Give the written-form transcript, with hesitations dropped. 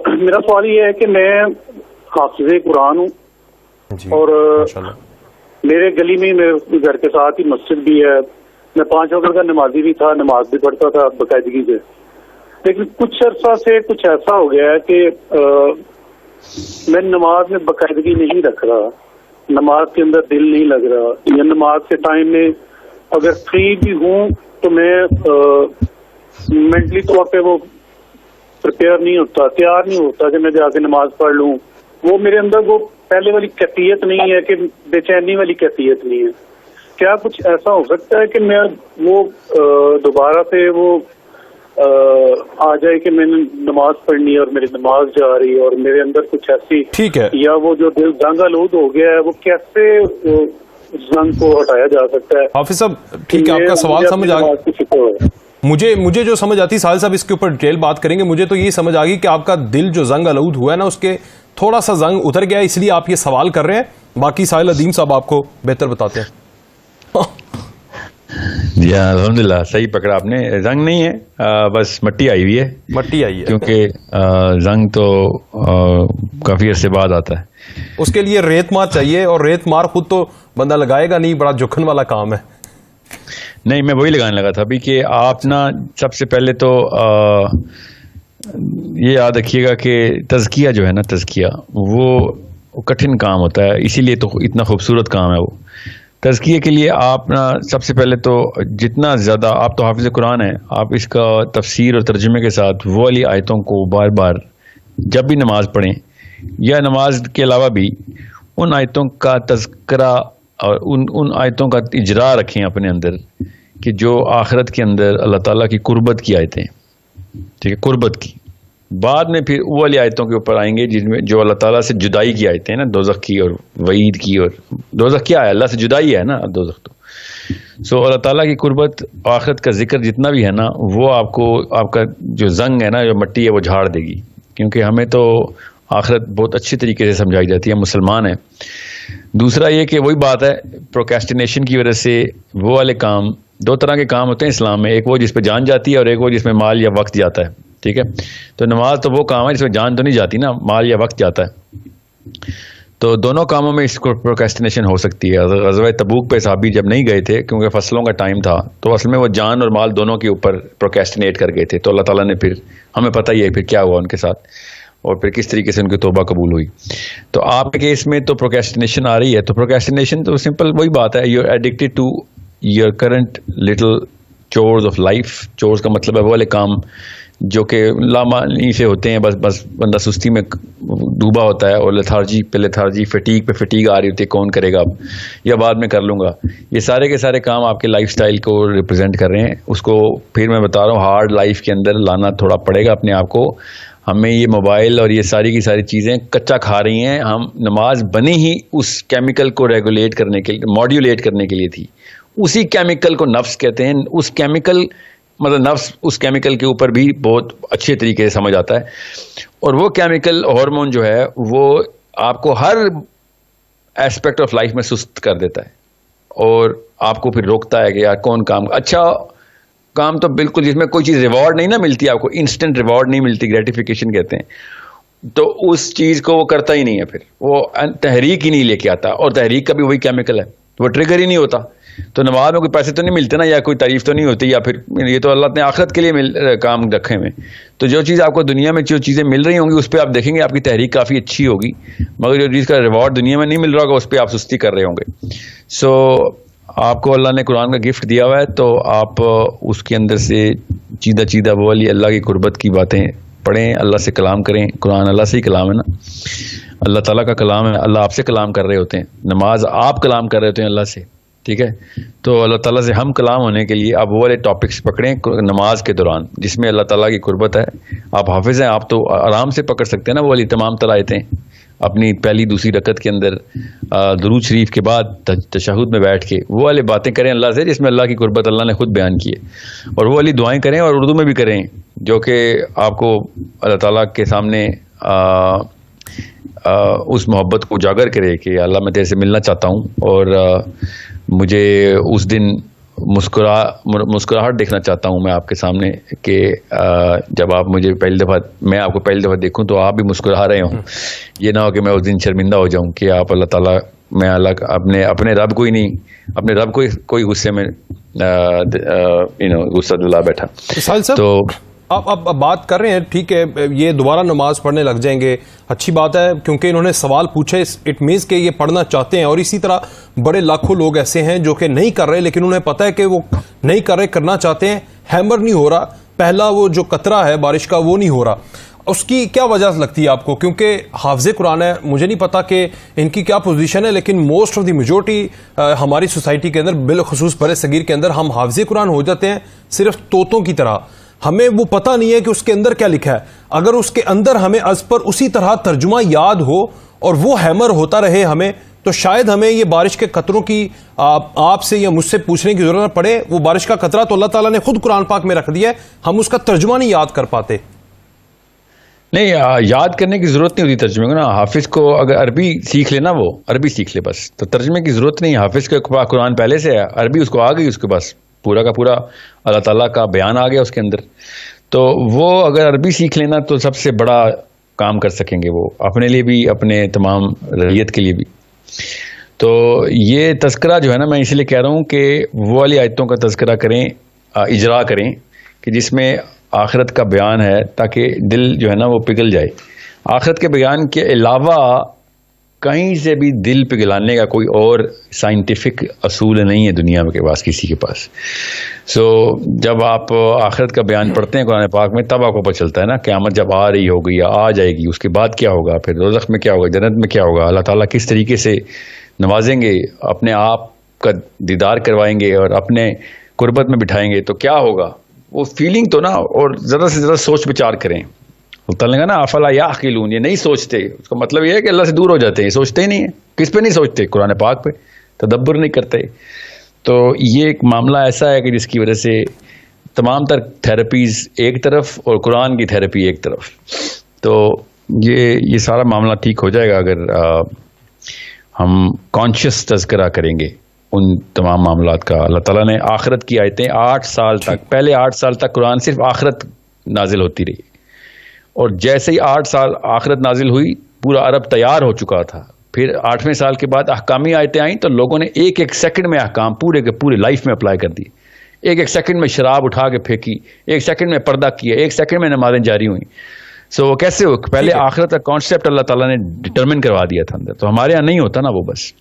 میرا سوال یہ ہے کہ میں حافظ قرآن ہوں اور میرے گلی میں میرے گھر کے ساتھ ہی مسجد بھی ہے. میں 5 وقت کا نمازی بھی تھا, نماز بھی پڑھتا تھا باقاعدگی سے. لیکن کچھ عرصہ سے کچھ ایسا ہو گیا ہے کہ میں نماز میں باقاعدگی نہیں رکھ رہا, نماز کے اندر دل نہیں لگ رہا, یا نماز کے ٹائم میں اگر فری بھی ہوں تو میں مینٹلی طور پہ وہ پریپیئر نہیں ہوتا, تیار نہیں ہوتا کہ میں جا کے نماز پڑھ لوں. وہ میرے اندر وہ پہلے والی کیفیت نہیں ہے کہ بے چینی والی کیفیت نہیں ہے. کیا کچھ ایسا ہو سکتا ہے کہ میں وہ دوبارہ سے وہ آ جائے کہ میں نے نماز پڑھنی ہے اور میری نماز جا رہی ہے اور میرے اندر کچھ ایسی, ٹھیک ہے, یا وہ جو دل زنگ آلود ہو گیا ہے وہ کیسے زنگ کو ہٹایا جا سکتا ہے؟ حافظ صاحب ٹھیک ہے, آپ کا سوال سمجھ آ گیا. مجھے جو سمجھ آتی, ساحل صاحب اس کے اوپر ڈیٹیل بات کریں گے. مجھے تو یہ سمجھ آ گئی کہ آپ کا دل جو زنگ آلود ہوا ہے نا, اس کے تھوڑا سا زنگ اتر گیا, اس لیے آپ یہ سوال کر رہے ہیں. باقی ساحل ادیم صاحب آپ کو بہتر بتاتے ہیں. جی الحمدللہ صحیح پکڑا آپ نے. زنگ نہیں ہے, بس مٹی آئی ہوئی ہے. مٹی آئی ہے کیونکہ زنگ تو کافی عرصے بعد آتا ہے. اس کے لیے ریت مار چاہیے, اور ریت مار خود تو بندہ لگائے گا نہیں, بڑا جھکن والا کام ہے. نہیں, میں وہی لگانے لگا تھا ابھی کہ آپ نا سب سے پہلے تو یہ یاد رکھیے گا کہ تزکیہ جو ہے نا, تزکیہ وہ کٹھن کام ہوتا ہے, اسی لیے تو اتنا خوبصورت کام ہے وہ. تزکیے کے لیے آپ نا سب سے پہلے تو جتنا زیادہ, آپ تو حافظ قرآن ہیں, آپ اس کا تفسیر اور ترجمے کے ساتھ وہ والی آیتوں کو بار بار جب بھی نماز پڑھیں یا نماز کے علاوہ بھی ان آیتوں کا تذکرہ اور ان آیتوں کا اجرا رکھیں اپنے اندر, کہ جو آخرت کے اندر اللہ تعالیٰ کی قربت کی آیتیں, ٹھیک ہے, قربت کی. بعد میں پھر وہ والی آیتوں کے اوپر آئیں گے جن میں جو اللہ تعالیٰ سے جدائی کی آیتیں ہیں نا, دوزخ کی اور وعید کی. اور دوزخ کیا ہے, اللہ سے جدائی ہے نا دوزخ تو. سو اللہ تعالیٰ کی قربت, آخرت کا ذکر جتنا بھی ہے نا, وہ آپ کو آپ کا جو زنگ ہے نا, جو مٹی ہے, وہ جھاڑ دے گی. کیونکہ ہمیں تو آخرت بہت اچھی طریقے سے سمجھائی جاتی ہے, مسلمان ہیں. دوسرا یہ کہ وہی بات ہے, پروکیسٹینیشن کی وجہ سے وہ والے کام, 2 طرح کے کام ہوتے ہیں اسلام میں, ایک وہ جس پہ جان جاتی ہے اور ایک وہ جس میں مال یا وقت جاتا ہے. ٹھیک ہے, تو نماز تو وہ کام ہے جس میں جان تو نہیں جاتی نا, مال یا وقت جاتا ہے. تو دونوں کاموں میں اس کو پروکیسٹینیشن ہو سکتی ہے. غزوہ تبوک پہ صحابی جب نہیں گئے تھے کیونکہ فصلوں کا ٹائم تھا, تو اصل میں وہ جان اور مال دونوں کے اوپر پروکیسٹینیٹ کر گئے تھے. تو اللہ تعالیٰ نے پھر, ہمیں پتہ ہی ہے پھر کیا ہوا ان کے ساتھ, اور پھر کس طریقے سے ان کی توبہ قبول ہوئی. تو آپ کے کیس میں تو پروکیسٹینیشن آ رہی ہے, تو پروکیسٹینیشن تو سمپل وہی بات ہے, you are addicted to your current little chores of life. Chores کا مطلب ہے وہ والے کام جو کہ لامعنی سے ہوتے ہیں, بس بندہ سستی میں ڈوبا ہوتا ہے, اور لیتھارجی فٹیگ پہ فٹیگ آ رہی ہوتی ہے, کون کرے گا اب, یا بعد میں کر لوں گا. یہ سارے کے سارے کام آپ کے لائف سٹائل کو ریپرزینٹ کر رہے ہیں. اس کو پھر میں بتا رہا ہوں, ہارڈ لائف کے اندر لانا تھوڑا پڑے گا اپنے آپ کو. ہمیں یہ موبائل اور یہ ساری کی ساری چیزیں کچا کھا رہی ہیں. ہم نماز بنی ہی اس کیمیکل کو ریگولیٹ کرنے کے لیے, ماڈیولیٹ کرنے کے لیے تھی. اسی کیمیکل کو نفس کہتے ہیں. اس کیمیکل مطلب نفس اس کیمیکل کے اوپر بھی بہت اچھے طریقے سے سمجھ آتا ہے. اور وہ کیمیکل ہارمون جو ہے وہ آپ کو ہر ایسپیکٹ آف لائف میں سست کر دیتا ہے, اور آپ کو پھر روکتا ہے کہ یار کون کام, اچھا کام تو بالکل جس میں کوئی چیز ریوارڈ نہیں نہ ملتی, آپ کو انسٹنٹ ریوارڈ نہیں ملتی, گریٹیفیکیشن کہتے ہیں, تو اس چیز کو وہ کرتا ہی نہیں ہے. پھر وہ تحریک ہی نہیں لے کے آتا, اور تحریک کا بھی وہی کیمیکل ہے, وہ ٹریگر ہی نہیں ہوتا. تو نماز میں کوئی پیسے تو نہیں ملتے نا, یا کوئی تعریف تو نہیں ہوتی, یا پھر یہ تو اللہ نے آخرت کے لیے کام رکھے ہوئے. تو جو چیز آپ کو دنیا میں جو چیزیں مل رہی ہوں گی اس پہ آپ دیکھیں گے آپ کی تحریک کافی اچھی ہوگی, مگر جو چیز کا ریوارڈ دنیا میں نہیں مل رہا ہوگا اس پہ آپ سستی کر رہے ہوں گے. سو آپ کو اللہ نے قرآن کا گفٹ دیا ہوا ہے, تو آپ اس کے اندر سے چیدہ وہ والی اللہ کی قربت کی باتیں پڑھیں, اللہ سے کلام کریں. قرآن اللہ سے ہی کلام ہے نا, اللہ تعالیٰ کا کلام ہے, اللہ آپ سے کلام کر رہے ہوتے ہیں. نماز آپ کلام کر رہے ہوتے ہیں اللہ سے, ٹھیک ہے. تو اللہ تعالیٰ سے ہم کلام ہونے کے لیے آپ وہ والے ٹاپکس پکڑیں نماز کے دوران جس میں اللہ تعالیٰ کی قربت ہے. آپ حافظ ہیں, آپ تو آرام سے پکڑ سکتے ہیں نا وہ والی تمام تر آیتیں اپنی پہلی دوسری رکعت کے اندر درود شریف کے بعد تشہد میں بیٹھ کے وہ والی باتیں کریں اللہ سے جس میں اللہ کی قربت اللہ نے خود بیان کی ہے, اور وہ والی دعائیں کریں, اور اردو میں بھی کریں, جو کہ آپ کو اللہ تعالیٰ کے سامنے اس محبت کو اجاگر کرے کہ اللہ میں تیرے سے ملنا چاہتا ہوں, اور مجھے اس دن مسکراہٹ دیکھنا چاہتا ہوں میں آپ کے سامنے کہ جب آپ مجھے میں آپ کو پہلی دفعہ دیکھوں تو آپ بھی مسکرا رہے ہوں. یہ نہ ہو کہ میں اس دن شرمندہ ہو جاؤں کہ آپ اللہ تعالیٰ میں اپنے رب کو ہی نہیں اپنے رب کو کوئی غصے میں غصہ دلا بیٹھا. تو آپ بات کر رہے ہیں ٹھیک ہے, یہ دوبارہ نماز پڑھنے لگ جائیں گے, اچھی بات ہے کیونکہ انہوں نے سوال پوچھے, اٹ مینس کہ یہ پڑھنا چاہتے ہیں. اور اسی طرح بڑے لاکھوں لوگ ایسے ہیں جو کہ نہیں کر رہے لیکن انہیں پتا ہے کہ وہ نہیں کر رہے, کرنا چاہتے ہیں, ہیمر نہیں ہو رہا, پہلا وہ جو قطرہ ہے بارش کا وہ نہیں ہو رہا. اس کی کیا وجہ لگتی ہے آپ کو؟ کیونکہ حافظ قرآن ہے, مجھے نہیں پتا کہ ان کی کیا پوزیشن ہے لیکن موسٹ آف دی میجورٹی ہماری سوسائٹی کے اندر بالخصوص بر صغیر کے اندر ہم حافظ قرآن ہو جاتے ہیں صرف طوطوں کی طرح. ہمیں وہ پتہ نہیں ہے کہ اس کے اندر کیا لکھا ہے. اگر اس کے اندر ہمیں از پر اسی طرح ترجمہ یاد ہو اور وہ ہیمر ہوتا رہے ہمیں, تو شاید ہمیں یہ بارش کے قطروں کی آپ سے یا مجھ سے پوچھنے کی ضرورت نہ پڑے. وہ بارش کا قطرہ تو اللہ تعالیٰ نے خود قرآن پاک میں رکھ دیا ہے, ہم اس کا ترجمہ نہیں یاد کر پاتے. نہیں, یاد کرنے کی ضرورت نہیں ہوتی ترجمے کو نا. حافظ کو اگر عربی سیکھ لے نا, وہ عربی سیکھ لے بس, تو ترجمے کی ضرورت نہیں. حافظ کا قرآن پہلے سے ہے, عربی اس کو آ گئی, اس کے پاس پورا کا پورا اللہ تعالیٰ کا بیان آ گیا اس کے اندر. تو وہ اگر عربی سیکھ لینا تو سب سے بڑا کام کر سکیں گے, وہ اپنے لیے بھی اپنے تمام رعیت کے لیے بھی. تو یہ تذکرہ جو ہے نا, میں اسی لیے کہہ رہا ہوں کہ وہ والی آیتوں کا تذکرہ کریں, اجرا کریں کہ جس میں آخرت کا بیان ہے, تاکہ دل جو ہے نا وہ پگھل جائے. آخرت کے بیان کے علاوہ کہیں سے بھی دل پگھلانے کا کوئی اور سائنٹیفک اصول نہیں ہے دنیا کے پاس, کسی کے پاس. سو جب آپ آخرت کا بیان پڑھتے ہیں قرآن پاک میں, تب آپ کو پتہ چلتا ہے نا قیامت جب آ رہی ہوگی یا آ جائے گی, اس کے بعد کیا ہوگا, پھر دوزخ میں کیا ہوگا, جنت میں کیا ہوگا, اللہ تعالیٰ کس طریقے سے نوازیں گے, اپنے آپ کا دیدار کروائیں گے اور اپنے قربت میں بٹھائیں گے, تو کیا ہوگا. وہ فیلنگ تو نا, اور زیادہ سے زیادہ سوچ بچار کریں. تعالیٰ نا افلا یعقلون, یہ نہیں سوچتے, اس کا مطلب یہ ہے کہ اللہ سے دور ہو جاتے ہیں, سوچتے ہی نہیں ہیں. کس پہ نہیں سوچتے؟ قرآن پاک پہ تدبر نہیں کرتے. تو یہ ایک معاملہ ایسا ہے کہ جس کی وجہ سے تمام تر تھراپیز ایک طرف اور قرآن کی تھراپی ایک طرف. تو یہ سارا معاملہ ٹھیک ہو جائے گا اگر ہم کانشیس تذکرہ کریں گے ان تمام معاملات کا. اللہ تعالیٰ نے آخرت کی آیتیں 8 سال تک, پہلے 8 سال تک قرآن صرف آخرت نازل ہوتی رہی, اور جیسے ہی 8 سال آخرت نازل ہوئی پورا عرب تیار ہو چکا تھا. پھر 8ویں سال کے بعد احکامی آیتیں آئیں تو لوگوں نے ایک سیکنڈ میں احکام پورے کے پورے لائف میں اپلائی کر دیے. ایک سیکنڈ میں شراب اٹھا کے پھینکی, 1 سیکنڈ میں پردہ کیا, 1 سیکنڈ میں نمازیں جاری ہوئیں. سو وہ کیسے ہو؟ پہلے آخرت کا کانسیپٹ اللہ تعالیٰ نے ڈٹرمن کروا دیا تھا اندر, تو ہمارے یہاں نہیں ہوتا نا وہ. بس